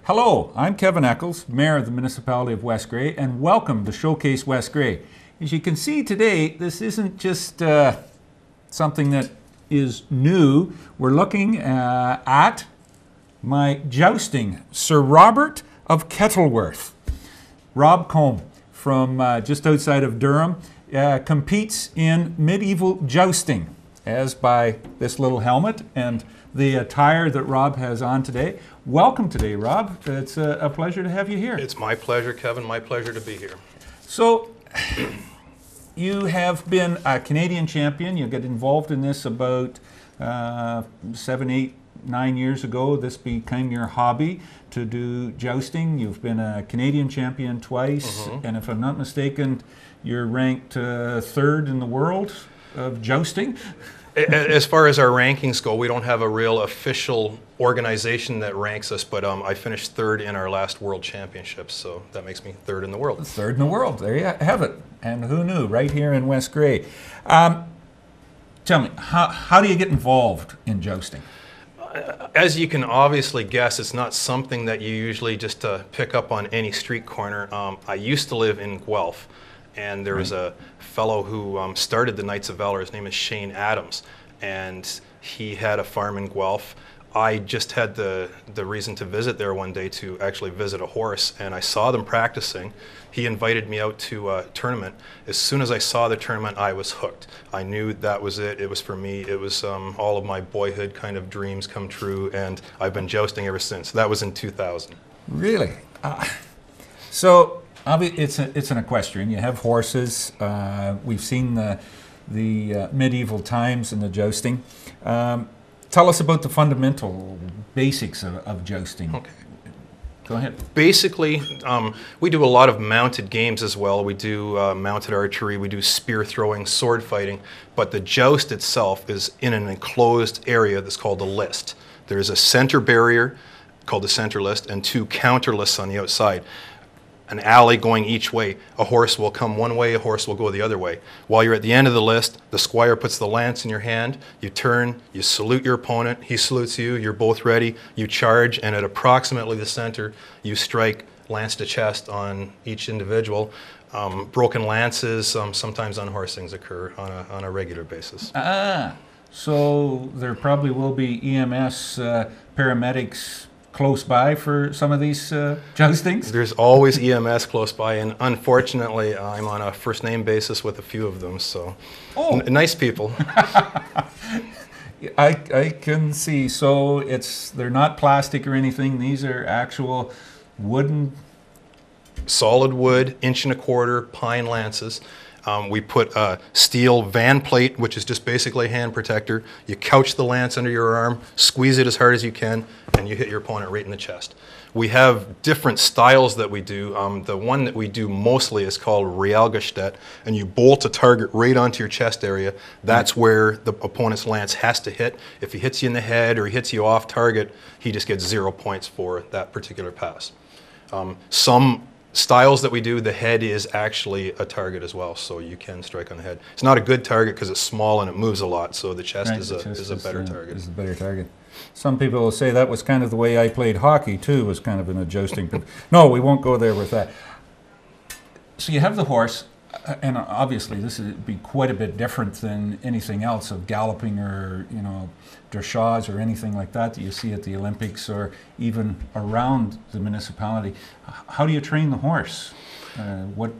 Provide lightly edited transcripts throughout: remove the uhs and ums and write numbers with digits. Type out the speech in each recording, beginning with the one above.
Hello, I'm Kevin Eccles, Mayor of the Municipality of West Grey, and welcome to Showcase West Grey. As you can see today, this isn't just something that is new. We're looking at my jousting, Sir Robert of Kettleworth. Rob Combe from just outside of Durham competes in medieval jousting, as by this little helmet and the attire that Rob has on today. Welcome today, Rob. It's a pleasure to have you here. It's my pleasure, Kevin. My pleasure to be here. So, you have been a Canadian champion. You got involved in this about 7, 8, 9 years ago. This became your hobby to do jousting. You've been a Canadian champion twice, and if I'm not mistaken, you're ranked third in the world of jousting. As far as our rankings go, we don't have a real official organization that ranks us, but I finished third in our last World Championships, so that makes me third in the world. Third in the world. There you have it. And who knew? Right here in West Grey. Tell me, how do you get involved in jousting? As you can obviously guess, it's not something that you usually just pick up on any street corner. I used to live in Guelph, and there was a fellow who started the Knights of Valor. His name is Shane Adams, and he had a farm in Guelph. I just had the reason to visit there one day to actually visit a horse, and I saw them practicing. He invited me out to a tournament. As soon as I saw the tournament, I was hooked. I knew that was it. It was for me. It was all of my boyhood kind of dreams come true, and I've been jousting ever since. That was in 2000. Really? So it's an equestrian. You have horses. We've seen the medieval times and the jousting. Tell us about the fundamental basics of jousting. Okay. Go ahead. Basically, we do a lot of mounted games as well. We do mounted archery, we do spear throwing, sword fighting, but the joust itself is in an enclosed area that's called a list. There's a center barrier called the center list and two counter lists on the outside. An alley going each way. A horse will come one way, a horse will go the other way. While you're at the end of the list, the squire puts the lance in your hand, you turn, you salute your opponent, he salutes you, you're both ready, you charge, and at approximately the center, you strike lance to chest on each individual. Broken lances, sometimes unhorsings occur on a regular basis. So there probably will be EMS paramedics close by for some of these joustings? There's always EMS close by, and unfortunately, I'm on a first-name basis with a few of them, so nice people. I can see. So they're not plastic or anything. These are actual wooden? Solid wood, 1.25" pine lances. We put a steel van plate, which is just basically a hand protector. You couch the lance under your arm, squeeze it as hard as you can, and you hit your opponent right in the chest. We have different styles that we do. The one that we do mostly is called Realgestellt, and you bolt a target right onto your chest area. That's where the opponent's lance has to hit. If he hits you in the head or he hits you off target, he just gets 0 points for that particular pass. Some styles that we do, the head is actually a target as well, so you can strike on the head. It's not a good target because it's small and it moves a lot, so the chest is a better target. Is a better target. Some people will say that was kind of the way I played hockey too, was kind of in a jousting. But no, we won't go there with that. So you have the horse, and obviously this would be quite a bit different than anything else of galloping or dressage or anything like that you see at the Olympics or even around the municipality. How do you train the horse? What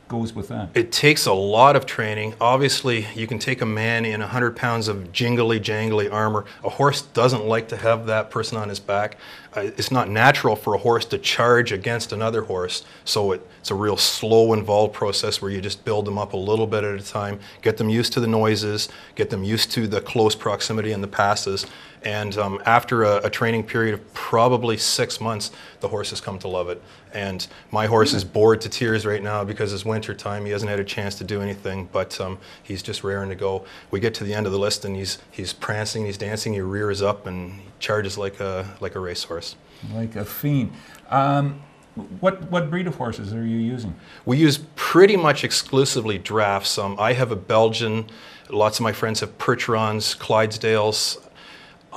goes with that? It takes a lot of training. Obviously, you can take a man in 100 pounds of jingly, jangly armor. A horse doesn't like to have that person on his back. It's not natural for a horse to charge against another horse, so it's a real slow, involved process where you just build them up a little bit at a time, get them used to the noises, get them used to the close proximity and the passes, and after a training period of probably 6 months, the horse has come to love it. And my horse is bored to tears right now because it's winter time. He hasn't had a chance to do anything, but he's just raring to go. We get to the end of the list and he's prancing, he's dancing, he rears up and he charges like a racehorse. Like a fiend. What breed of horses are you using? We use pretty much exclusively drafts. I have a Belgian. Lots of my friends have Percherons, Clydesdales.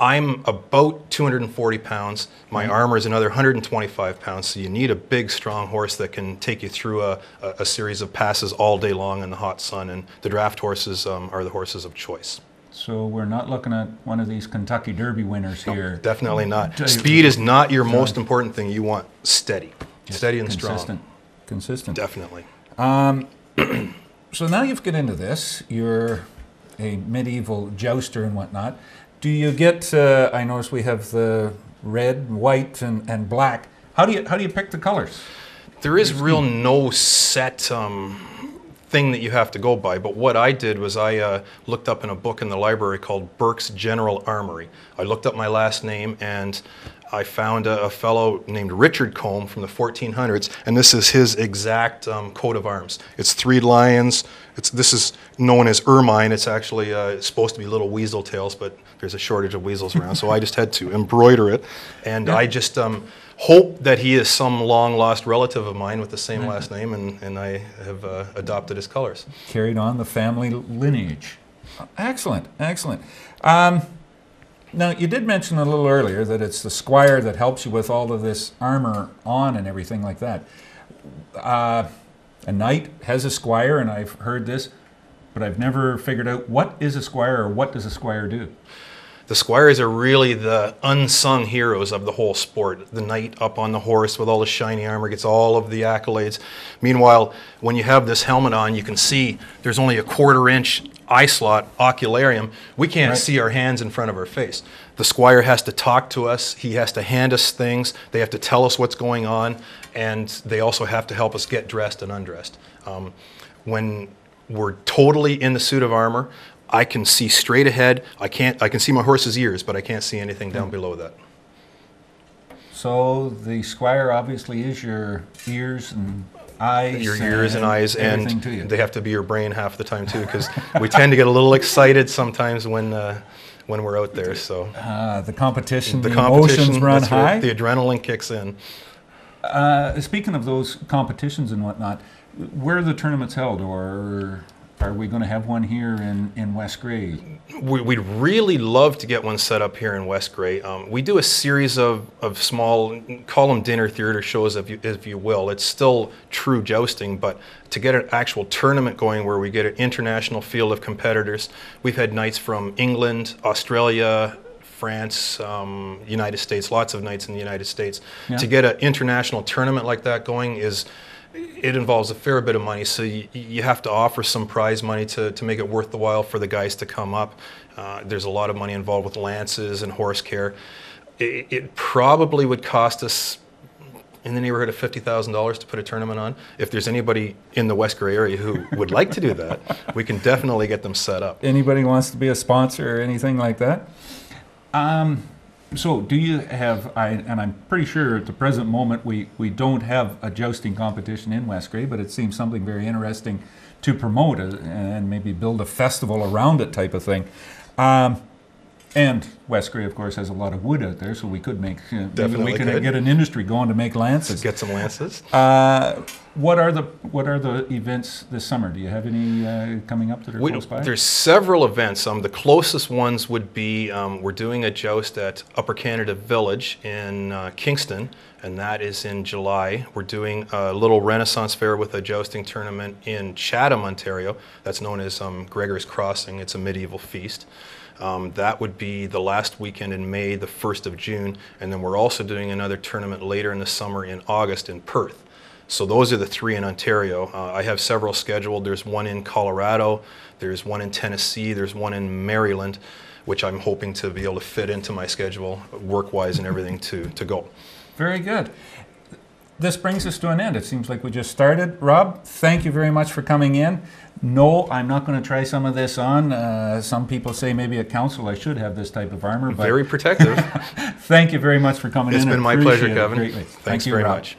I'm about 240 pounds. My armor is another 125 pounds, so you need a big, strong horse that can take you through a series of passes all day long in the hot sun, and the draft horses are the horses of choice. So we're not looking at one of these Kentucky Derby winners here. Definitely not. Speed is not your most important thing. You want steady. Steady and strong. Consistent. Definitely. So now you've got into this. You're a medieval jouster and whatnot. Do you get, I notice we have the red, white, and black. How do you pick the colors? There is real no set thing that you have to go by, but what I did was I looked up in a book in the library called Burke's General Armory. I looked up my last name and I found a fellow named Rob Combe from the 1400s, and this is his exact coat of arms. It's 3 lions. This is known as ermine. It's actually supposed to be little weasel tails, but there's a shortage of weasels around, so I just had to embroider it. And I just hope that he is some long-lost relative of mine with the same last name, and I have adopted his colors. Carried on the family lineage. Excellent, excellent. Now, you did mention a little earlier that it's the Squire that helps you with all of this armor on and everything like that. A knight has a Squire, and I've heard this, but I've never figured out what is a Squire or what does a Squire do? The Squires are really the unsung heroes of the whole sport. The knight up on the horse with all the shiny armor gets all of the accolades. Meanwhile, when you have this helmet on, you can see there's only a 1/4-inch eye slot, ocularium. We can't see our hands in front of our face. The Squire has to talk to us. He has to hand us things. They have to tell us what's going on, and they also have to help us get dressed and undressed. When we're totally in the suit of armor, I can see straight ahead. I can see my horse's ears, but I can't see anything down below that. So the Squire obviously is your ears and eyes. Your ears and eyes, and they have to be your brain half the time too, because we tend to get a little excited sometimes when we're out there. So the competition, the emotions run high. The adrenaline kicks in. Speaking of those competitions and whatnot, where are the tournaments held, or are we going to have one here in West Grey? We'd really love to get one set up here in West Grey. We do a series of small, call them dinner theater shows if you will. It's still true jousting, but to get an actual tournament going where we get an international field of competitors, we've had nights from England, Australia, France, United States, lots of nights in the United States. Yeah. To get an international tournament like that going it involves a fair bit of money, so you have to offer some prize money to make it worth the while for the guys to come up. There's a lot of money involved with lances and horse care. It probably would cost us in the neighborhood of $50,000 to put a tournament on. If there's anybody in the West Grey area who would like to do that, we can definitely get them set up. Anybody wants to be a sponsor or anything like that? So do you have, and I'm pretty sure at the present moment we don't have a jousting competition in West Grey, but it seems something very interesting to promote and maybe build a festival around it type of thing. And West Grey, of course, has a lot of wood out there, so we could make, maybe we could get an industry going to make lances. Get some lances. What are the events this summer? Do you have any coming up that are close by? There's several events. The closest ones would be we're doing a joust at Upper Canada Village in Kingston, and that is in July. We're doing a little Renaissance fair with a jousting tournament in Chatham, Ontario. That's known as Gregor's Crossing. It's a medieval feast. That would be the last weekend in May, the 1st of June, and then we're also doing another tournament later in the summer in August in Perth. So those are the 3 in Ontario. I have several scheduled. There's one in Colorado, there's one in Tennessee, there's one in Maryland, which I'm hoping to be able to fit into my schedule, work-wise and everything to go. Very good. This brings us to an end. It seems like we just started. Rob, thank you very much for coming in. No, I'm not going to try some of this on. Some people say maybe at council I should have this type of armor. But very protective. Thank you very much for coming in. It's been my pleasure, Kevin. Thanks very much.